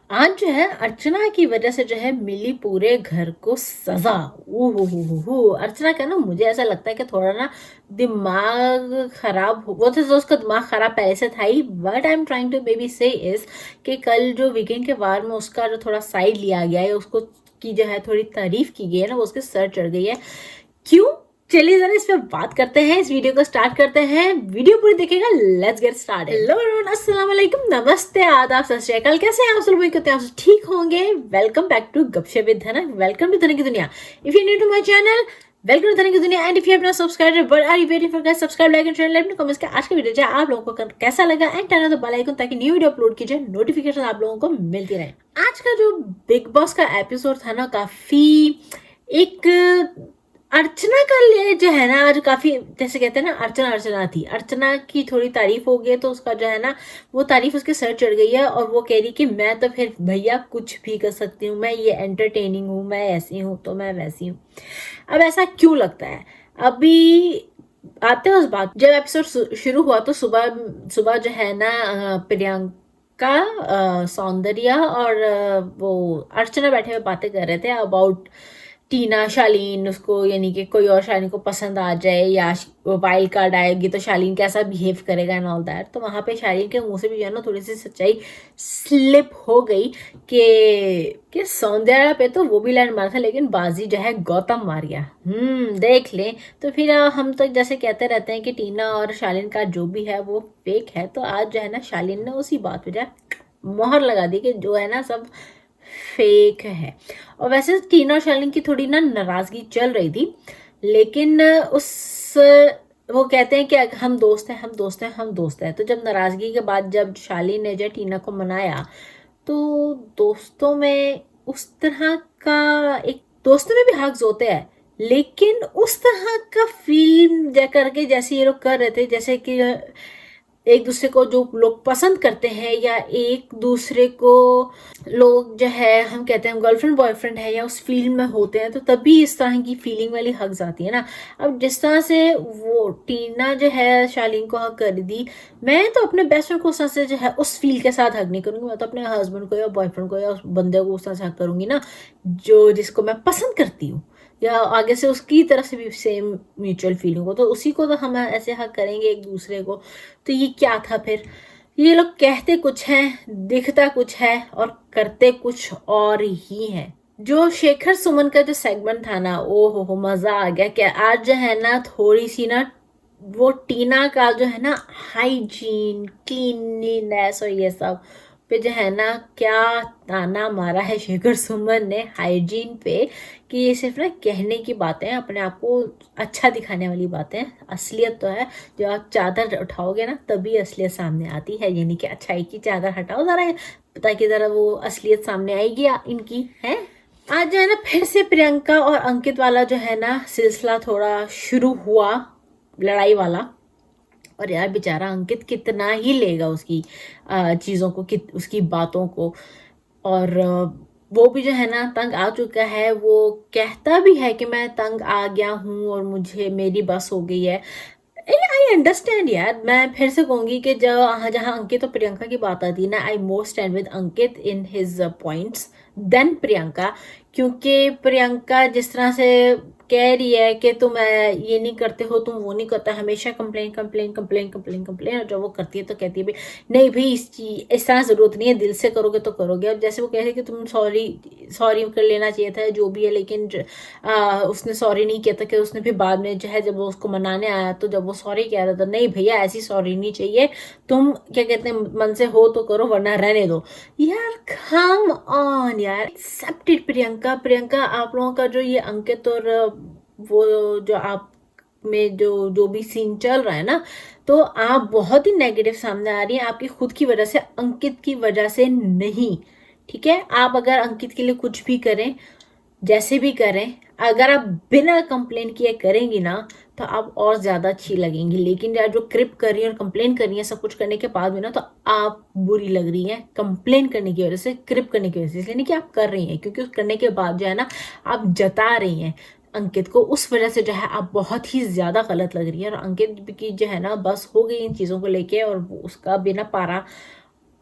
आज जो है अर्चना की वजह से जो है मिली पूरे घर को सजा। हो अर्चना का ना मुझे ऐसा लगता है कि थोड़ा ना दिमाग खराब हो, वो तो उसका दिमाग खराब पहले से था ही, but I am trying to baby से इज कि कल जो वीकेंड के वार में उसका जो थोड़ा साइड लिया गया है, उसको की जो है थोड़ी तारीफ की गई है ना, वो उसके सर चढ़ गई है। क्यों? चलिए जरा इस पे बात करते हैं, इस वीडियो को स्टार्ट करते हैं। वीडियो पूरी देखिएगा। Let's get started. Hello everyone, अस्सलाम वालेकुम, नमस्ते, आदाब, सत श्री अकाल। कैसे हैं आप सब लोग? कहते हैं आप ठीक होंगे। Welcome back to Gupshup with Dhana, welcome to Dhana की दुनिया। If you new to my channel, welcome to Dhana की दुनिया। And if you have not subscribed but are you waiting for guys, subscribe, like and share, let me know comments के आज का video जो आप लोगों को कैसा लगा and turn on the bell icon ताकि न्यू वीडियो अपलोड कीजिए, नोटिफिकेशन आप लोगों को मिलती रहे। आज का जो बिग बॉस का एपिसोड था ना, काफी एक अर्चना का लिए जो है ना, आज काफी जैसे कहते हैं ना, अर्चना अर्चना थी। अर्चना की थोड़ी तारीफ हो गई तो उसका जो है ना वो तारीफ उसके सर चढ़ गई है, और वो कह रही कि मैं तो फिर भैया कुछ भी कर सकती हूँ, मैं ये एंटरटेनिंग हूँ, मैं ऐसी हूँ तो मैं वैसी हूँ। अब ऐसा क्यों लगता है? अभी आते हैं उस बात। जब एपिसोड शुरू हुआ तो सुबह सुबह जो है ना प्रियंका, सौंदर्या और वो अर्चना बैठे हुए बातें कर रहे थे अबाउट टीना, शालीन, उसको यानी कि कोई और शालीन को पसंद आ जाए या वाइल्ड कार्ड आएगी तो शालीन कैसा बिहेव करेगा एंड ऑल दैट। तो वहां पे शालीन के मुंह से भी जो है ना थोड़ी सी सच्चाई स्लिप हो गई कि सौंदर्या पे तो वो भी लैंड मारा था, लेकिन बाजी जो है गौतम मार गया। देख लें। तो फिर हम तो जैसे कहते रहते हैं कि टीना और शालीन का जो भी है वो फेक है, तो आज जो है ना शालीन ने उसी बात पे जो है मोहर लगा दी कि जो है ना सब फेक है। और वैसे टीना और शालीन की थोड़ी ना नाराजगी चल रही थी, लेकिन उस वो कहते हैं कि हम दोस्त हैं, हम दोस्त हैं, हम दोस्त हैं। तो जब नाराजगी के बाद जब शालीन ने जो टीना को मनाया, तो दोस्तों में उस तरह का एक, दोस्तों में भी हक्स होते हैं, लेकिन उस तरह का फील करके जैसे ये लोग कर रहे थे, जैसे कि एक दूसरे को जो लोग पसंद करते हैं या एक दूसरे को लोग जो है हम कहते हैं गर्लफ्रेंड बॉयफ्रेंड है या उस फील्ड में होते हैं, तो तभी इस तरह की फीलिंग वाली हग्स आती है ना। अब जिस तरह से वो टीना जो है शालीन को हक कर दी, मैं तो अपने बेस्ट फ्रेंड को उस तरह से जो है उस फील के साथ हक नहीं करूंगी। मैं तो अपने हस्बैंड को या बॉयफ्रेंड को या उस बंदे को उस तरह से हक करूंगी ना जो जिसको मैं पसंद करती हूँ, या आगे से उसकी तरफ से भी सेम म्यूचुअल फीलिंग हो, तो उसी को तो हम ऐसे हक करेंगे एक दूसरे को। तो ये क्या था फिर? ये लोग कहते कुछ हैं, दिखता कुछ है और करते कुछ और ही है। जो शेखर सुमन का जो सेगमेंट था ना, ओ हो मजा आ गया। क्या आज जो है ना थोड़ी सी ना वो टीना का जो है ना हाइजीन, क्लीनलीनेस और ये सब पे जो है ना क्या ताना मारा है शेखर सुमन ने हाइजीन पे, कि ये सिर्फ ना कहने की बातें हैं, अपने आप को अच्छा दिखाने वाली बातें हैं। असलियत तो है जब आप चादर उठाओगे ना तभी असलियत सामने आती है, यानी कि अच्छाई की चादर हटाओ जरा ताकि जरा वो असलियत सामने आएगी इनकी है। आज जो है ना फिर से प्रियंका और अंकित वाला जो है ना सिलसिला थोड़ा शुरू हुआ, लड़ाई वाला। और यार बेचारा अंकित कितना ही लेगा उसकी चीज़ों को, उसकी बातों को। और वो भी जो है ना तंग आ चुका है। वो कहता भी है कि मैं तंग आ गया हूँ और मुझे मेरी बस हो गई है। आई अंडरस्टैंड यार। मैं फिर से कहूंगी कि जब जहाँ अंकित और प्रियंका की बात आती है ना, I more stand with Ankit in his points than Priyanka. क्योंकि प्रियंका जिस तरह से कह रही है कि तुम ये नहीं करते हो, तुम वो नहीं करता, हमेशा complain complain complain complain complain, और जब वो करती है तो कहती है भी नहीं भाई इस तरह जरूरत नहीं है, दिल से करोगे तो करोगे। अब जैसे वो कह रहे कि तुम सॉरी सॉरी कर लेना चाहिए था जो भी है, लेकिन उसने सॉरी नहीं किया था। कि उसने फिर बाद में जो है जब वो उसको मनाने आया तो जब वो सॉरी कह रहा था, नहीं भैया ऐसी सॉरी नहीं चाहिए, तुम क्या कहते हैं मन से हो तो करो वरना रहने दो। यार कम ऑन यार, एक्सेप्टेड प्रियंका। प्रियंका आप लोगों का जो ये अंकित और वो जो आप में जो जो भी सीन चल रहा है ना, तो आप बहुत ही नेगेटिव सामने आ रही है आपकी खुद की वजह से, अंकित की वजह से नहीं। ठीक है, आप अगर अंकित के लिए कुछ भी करें, जैसे भी करें, अगर आप बिना कंप्लेन किए करेंगी ना तो आप और ज्यादा अच्छी लगेंगी। लेकिन यार जो क्रिप कर रही है और कंप्लेन कर रही है सब कुछ करने के बाद भी ना, तो आप बुरी लग रही हैं कंप्लेन करने की वजह से, क्रिप करने की वजह से। इसलिए नहीं कि आप कर रही हैं, क्योंकि उस करने के बाद जो है ना आप जता रही हैं अंकित को, उस वजह से जो है आप बहुत ही ज्यादा गलत लग रही है। और अंकित की जो है ना बस हो गई इन चीजों को लेके, और उसका बिना पारा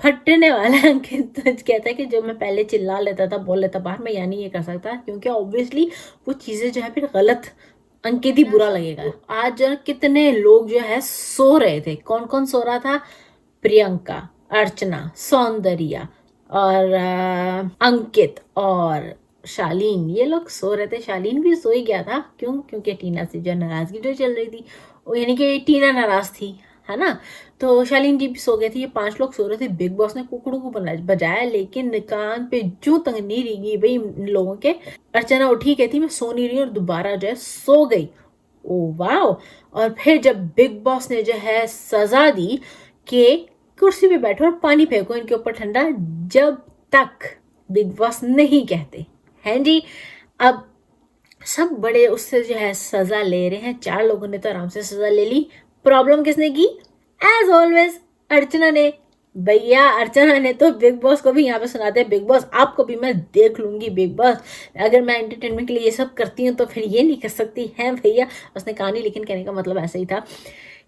फटने वाला है। अंकित तो कहता है कि जो मैं पहले चिल्ला लेता था, बोल लेता बाहर, मैं यार नहीं ये कर सकता, क्योंकि ऑब्वियसली वो चीजें जो है फिर गलत, अंकित ही बुरा लगेगा। आज जो कितने लोग जो है सो रहे थे, कौन कौन सो रहा था? प्रियंका, अर्चना, सौंदर्या और अंकित और शालीन, ये लोग सो रहे थे। शालीन भी सो ही गया था, क्यों? क्योंकि टीना से जो नाराजगी जो चल रही थी, यानी कि टीना नाराज थी, है ना। तो शालीन जी भी सो गए थे। ये 5 लोग सो रहे थे। बिग बॉस ने कुकड़ू को बजाया, लेकिन कान पे जू तक नहीं रही भाई इन लोगों के। अर्चना उठी कहती मैं सो नहीं रही, और दोबारा जो है सो गई। ओ वाह। और फिर जब बिग बॉस ने जो है सजा दी कि कुर्सी पे बैठो और पानी फेंको इनके ऊपर ठंडा, जब तक बिग बॉस नहीं कहते हैं जी। अब सब बड़े उससे जो है सजा ले रहे हैं। 4 लोगों ने तो आराम से सजा ले ली। प्रॉब्लम किसने की? एज ऑलवेज अर्चना ने। भैया अर्चना ने तो बिग बॉस को भी यहाँ पे सुनाते हैं, बिग बॉस आपको भी मैं देख लूंगी, बिग बॉस अगर मैं एंटरटेनमेंट के लिए ये सब करती हूँ तो फिर ये नहीं कर सकती है भैया। उसने कहा नहीं, लेकिन कहने का मतलब ऐसा ही था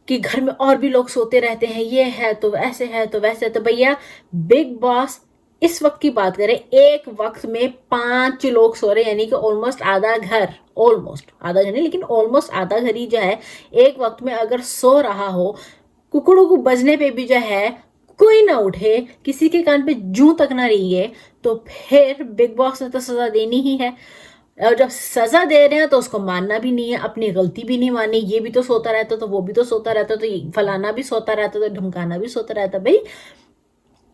कि घर में और भी लोग सोते रहते हैं, ये है तो ऐसे है तो वैसे है। तो भैया बिग बॉस इस वक्त की बात करें, एक वक्त में 5 लोग सो रहे, यानी कि ऑलमोस्ट आधा घर, ऑलमोस्ट आधा घर नहीं लेकिन ऑलमोस्ट आधा घर ही जो है एक वक्त में अगर सो रहा हो, कुकड़ों को बजने पे भी जो है कोई ना उठे, किसी के कान पे जू तक ना रही है, तो फिर बिग बॉस ने तो सजा देनी ही है। और जब सजा दे रहे हैं तो उसको मानना भी नहीं है, अपनी गलती भी नहीं मानी। ये भी तो सोता रहता, तो वो भी तो सोता रहता, तो फलाना भी सोता रहता, तो ढमकाना भी सोता रहता। भाई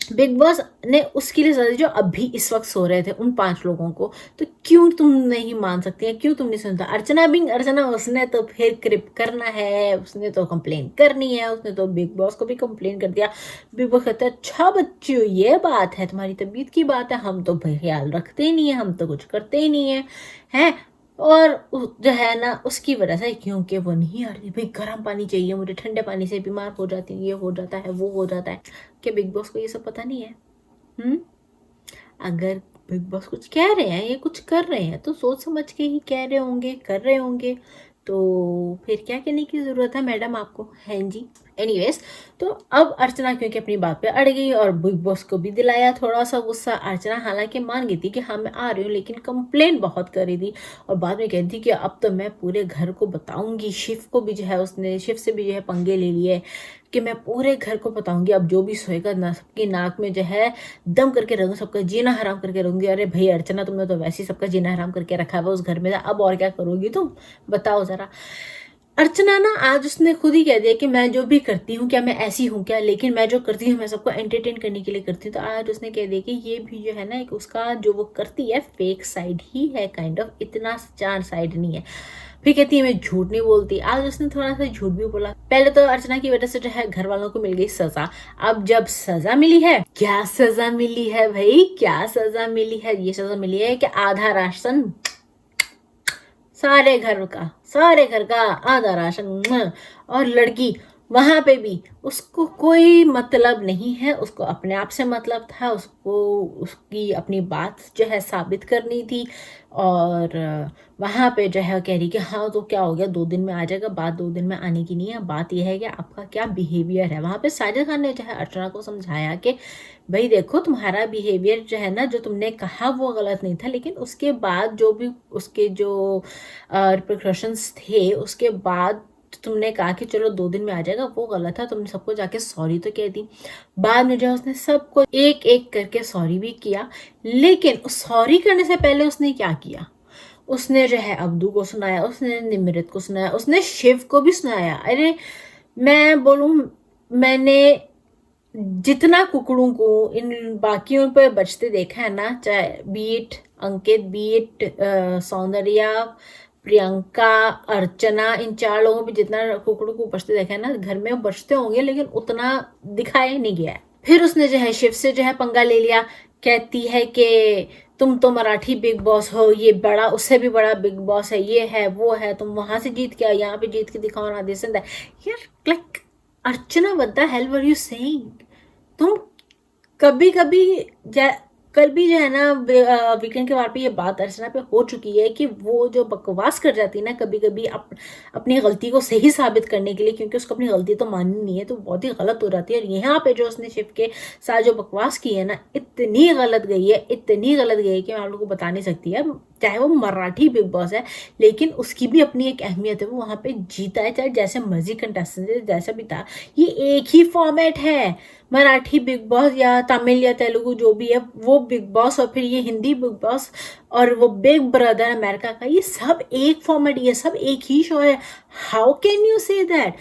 बिग बॉस ने उसके लिए सजा जो अभी इस वक्त सो रहे थे उन 5 लोगों को, तो क्यों तुम नहीं मान सकती है? क्यों तुम नहीं सुनता? अर्चना बिंग अर्चना, उसने तो फिर क्रिप करना है, उसने तो कंप्लेन करनी है, उसने तो बिग बॉस को भी कंप्लेन कर दिया। बिग बॉस कहता है अच्छा बच्चों ये बात है, तुम्हारी तबीयत की बात है, हम तो ख्याल रखते ही नहीं है, हम तो कुछ करते ही नहीं है, हैं। और जो है ना उसकी वजह से, क्योंकि वो नहीं आ रही, भाई गर्म पानी चाहिए मुझे, ठंडे पानी से बीमार हो जाती हूँ, ये हो जाता है वो हो जाता है। क्या बिग बॉस को ये सब पता नहीं है? हम्म। अगर बिग बॉस कुछ कह रहे हैं, ये कुछ कर रहे हैं, तो सोच समझ के ही कह रहे होंगे, कर रहे होंगे। तो फिर क्या कहने की जरूरत है मैडम आपको, हैं जी। एनीवेज, तो अब अर्चना क्योंकि अपनी बात पे अड़ गई और बिग बॉस को भी दिलाया थोड़ा सा गुस्सा। अर्चना हालांकि मान गई थी कि हाँ मैं आ रही हूँ, लेकिन कंप्लेन बहुत कर रही थी, और बाद में कहती थी कि अब तो मैं पूरे घर को बताऊंगी। शिव को भी जो है उसने, शिव से भी जो है पंगे ले लिए कि मैं पूरे घर को बताऊंगी, अब जो भी सोएगा ना सबकी नाक में जो है दम करके रहूंगी, सबका जीना हराम करके रहूंगी। अरे भाई अर्चना, तुमने तो वैसे ही सबका जीना हराम करके रखा है उस घर में, अब और क्या करोगी तुम, बताओ जरा। अर्चना ना आज उसने खुद ही कह दिया कि मैं जो भी करती हूँ, क्या मैं ऐसी हूँ क्या, लेकिन मैं जो करती हूँ मैं सबको एंटरटेन करने के लिए करती हूँ। तो आज उसने कह दिया कि ये भी जो है ना एक उसका जो वो करती है फेक साइड ही है, काइंड ऑफ, इतना चार साइड नहीं है। फिर कहती है मैं झूठ नहीं बोलती। आज उसने थोड़ा सा झूठ भी बोला। पहले तो अर्चना की वजह से जो है घर वालों को मिल गई सजा। अब जब सजा मिली है, क्या सजा मिली है भाई, क्या सजा मिली है? ये सजा मिली है कि आधा राशन सारे घर का आधा राशन। और लड़की वहां पे भी उसको कोई मतलब नहीं है, उसको अपने आप से मतलब था, उसको उसकी अपनी बात जो है साबित करनी थी। और वहां पे जो है कह रही कि हाँ तो क्या हो गया, 2 दिन में आ जाएगा, बात 2 दिन में आने की नहीं है, बात यह है कि आपका क्या बिहेवियर है। वहां पे साजिद खान ने जो है अर्चना को समझाया कि भाई देखो तुम्हारा बिहेवियर जो है ना, जो तुमने कहा वो गलत नहीं था, लेकिन उसके बाद जो भी उसके जो रिप्रिकॉशंस थे, उसके बाद तुमने कहा कि चलो 2 दिन में आ जाएगा, वो गलत था। तुमने सबको जाके सॉरी तो कह दी। बाद में जो है उसने सबको एक एक करके सॉरी भी किया, लेकिन सॉरी करने से पहले उसने क्या किया, उसने जो है अब्दू को सुनाया, उसने निमृत को सुनाया, उसने शिव को भी सुनाया। अरे मैं बोलूं, मैंने जितना कुकड़ों को इन बाकियों पे बचते देखा है ना, चाहे बीट अंकित, बीट सौंदर्या, प्रियंका, अर्चना, इन 4 लोगों पे जितना कुकड़ों को बचते देखा है ना, घर में बचते होंगे लेकिन उतना दिखाया नहीं गया है। फिर उसने जो है शिव से जो है पंगा ले लिया। कहती है कि तुम तो मराठी बिग बॉस हो, ये बड़ा उससे भी बड़ा बिग बॉस है, ये है वो है, तुम वहां से जीत के यहाँ पे जीत के दिखाओ ना, दिस एंड दैट। यार like Archana, what the hell were you saying? तुम कभी कभी कल भी जो है ना वीकेंड के बार पे ये बात अर्चना पे हो चुकी है कि वो जो बकवास कर जाती है ना कभी कभी अपनी गलती को सही साबित करने के लिए, क्योंकि उसको अपनी गलती तो माननी नहीं है, तो बहुत ही गलत हो जाती है। और यहाँ पे जो उसने शिव के साथ जो बकवास की है ना, इतनी गलत गई है, इतनी गलत गई है कि मैं आप लोगों को बता नहीं सकती है। चाहे वो मराठी बिग बॉस है, लेकिन उसकी भी अपनी एक अहमियत है, वो वहां पे जीता है, चाहे जैसे मर्जी कंटेस्टेंट जैसा भी था। ये एक ही फॉर्मेट है, मराठी बिग बॉस या तमिल या तेलुगु जो भी है वो बिग बॉस, और फिर ये हिंदी बिग बॉस, और वो बिग ब्रदर अमेरिका का, ये सब एक फॉर्मेट, ये सब एक ही शो है। How can you say that?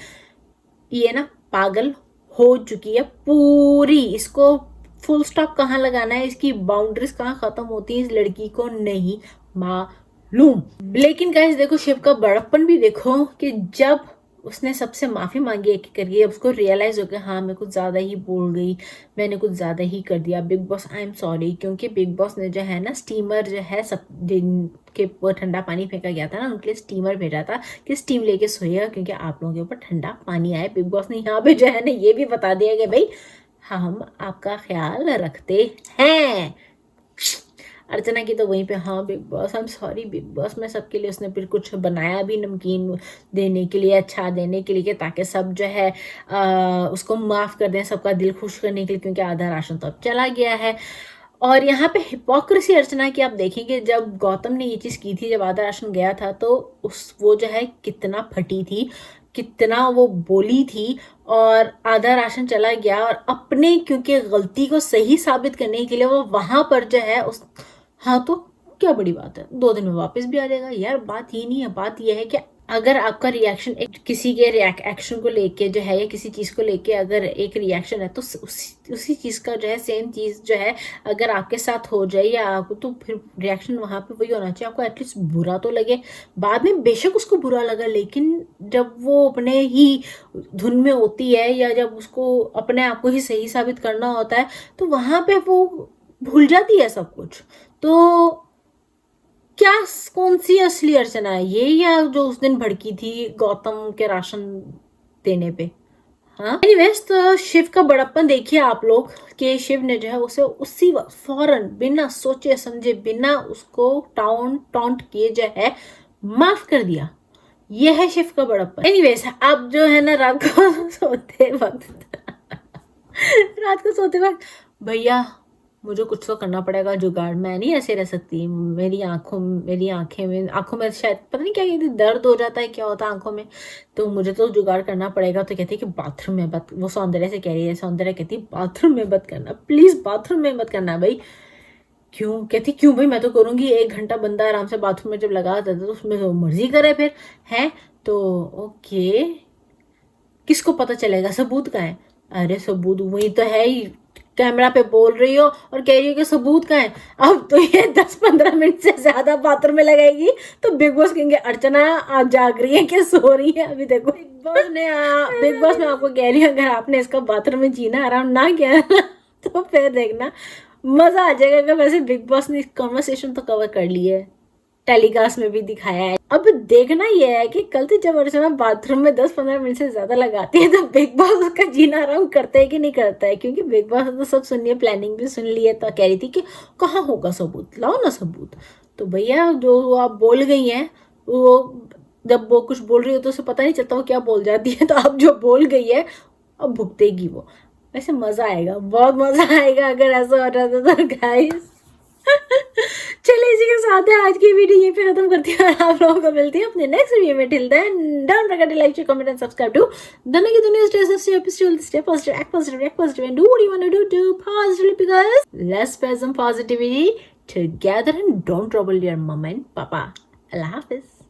ये ना पागल हो चुकी है पूरी। इसको फुल स्टॉप कहाँ लगाना है, इसकी बाउंड्रीज कहाँ खत्म होती है, इस लड़की को नहीं मालूम। लेकिन गाइस देखो, शिव का बड़प्पन भी देखो कि जब उसने सबसे माफी मांगी एक करके, उसको रियलाइज हो गया हाँ मैं कुछ ज्यादा ही बोल गई, मैंने कुछ ज्यादा ही कर दिया, big boss I am sorry. क्योंकि बिग बॉस ने जो है ना स्टीमर जो है, सब दिन के ऊपर ठंडा पानी फेंका गया था ना, उनके लिए स्टीमर भेजा था कि स्टीम लेके सोइएगा क्योंकि आप लोगों के ऊपर ठंडा पानी आए। बिग बॉस ने यहाँ पे जो है ना ये भी बता दिया कि भाई हम आपका ख्याल रखते हैं। अर्चना की तो वहीं पे हाँ big boss I am sorry big boss, मैं सबके लिए, उसने फिर कुछ बनाया भी नमकीन देने के लिए, अच्छा देने के लिए, कि ताकि सब जो है उसको माफ़ कर दें, सबका दिल खुश करने के लिए, क्योंकि आधा राशन तो अब चला गया है। और यहाँ पे हिपोक्रेसी अर्चना की आप देखेंगे, जब गौतम ने ये चीज़ की थी, जब आधा राशन गया था, तो उस वो जो है कितना फटी थी, कितना वो बोली थी, और आधा राशन चला गया, और अपने क्योंकि गलती को सही साबित करने के लिए वो वहां पर जो है उस, हाँ तो क्या बड़ी बात है, 2 दिन में वापस भी आ जाएगा यार। बात ये नहीं है, बात ये है कि अगर आपका रिएक्शन एक किसी के एक्शन को लेके जो है, या किसी चीज को लेके अगर एक रिएक्शन है, तो उसी चीज का जो है सेम चीज जो है अगर आपके साथ हो जाए या आपको, तो फिर रिएक्शन वहां पे वही होना चाहिए। आपको एटलीस्ट बुरा तो लगे, बाद में बेशक उसको बुरा लगा, लेकिन जब वो अपने ही धुन में होती है, या जब उसको अपने आप को ही सही साबित करना होता है, तो वहां पे वो भूल जाती है सब कुछ। तो क्या, कौन सी असली अर्चना है ये, या जो उस दिन भड़की थी गौतम के राशन देने पे? हाँ एनीवेज, तो शिव का बड़प्पन देखिए आप लोग, कि शिव ने जो है उसे उसी वक्त फौरन बिना सोचे समझे, बिना उसको टॉन्ट किए जो है माफ कर दिया। ये है शिव का बड़प्पन। एनीवेज, अब जो है ना रात को सोते वक्त रात को सोते वक्त भैया मुझे कुछ तो करना पड़ेगा जुगाड़, मैं नहीं ऐसे रह सकती, मेरी आंखों में शायद पता नहीं क्या कहती, दर्द हो जाता है, क्या होता है आंखों में, तो मुझे तो जुगाड़ करना पड़ेगा। तो कहती है कि बाथरूम में मत, वो सौंदर्य से कह रही है, सौंदर्य कहती है बाथरूम में मत करना प्लीज, बाथरूम में मत करना भाई। क्यों? कहती क्यों भाई, मैं तो करूंगी, 1 घंटा बंदा आराम से बाथरूम में जब लगा था तो उसमें जो मर्जी करे फिर है। तो ओके, किसको पता चलेगा, सबूत का है? अरे सबूत वही तो है ही, कैमरा पे बोल रही हो और कह रही हो कि सबूत का है। अब तो ये 10-15 मिनट से ज्यादा बाथरूम में लगाएगी तो बिग बॉस कहेंगे अर्चना आप जाग रही है कि सो रही है? अभी देखो बिग बॉस में आपको कह रही हूँ, अगर आपने इसका बाथरूम में जीना आराम ना किया ना, तो फिर देखना मजा आ जाएगा। अगर वैसे बिग बॉस ने कॉन्वर्सेशन तो कवर कर ली है, टेलीकास्ट में भी दिखाया है। अब देखना यह है कि कल से जब अर्चना बाथरूम में 10-15 मिनट से ज्यादा लगाती है तो बिग बॉस उसका जीना आराम करता है कि नहीं करता है। क्योंकि बिग बॉस तो सब सुन लिया, प्लानिंग भी सुन ली है, तो कह रही थी कि कहाँ होगा सबूत, लाओ ना सबूत। तो भैया जो आप बोल गई हैं, वो जब वो कुछ बोल रही हो तो उसे पता नहीं चलता वो क्या बोल जाती है। तो अब जो बोल गई है अब भुगतेगी वो। वैसे मजा आएगा, बहुत मजा आएगा अगर ऐसा हो जाता तो गाइस। चलिए इसी के साथ है आज की वीडियो ये पे खत्म करती है, और आप लोगों को मिलती है अपने नेक्स्ट वीडियो में। Till then don't forget to like, comment and subscribe to Dana की दुनिया stay positive, act positive, and do what you want to do positively, because let's spread some positivity together and don't trouble your mom and papa. Allah Hafiz.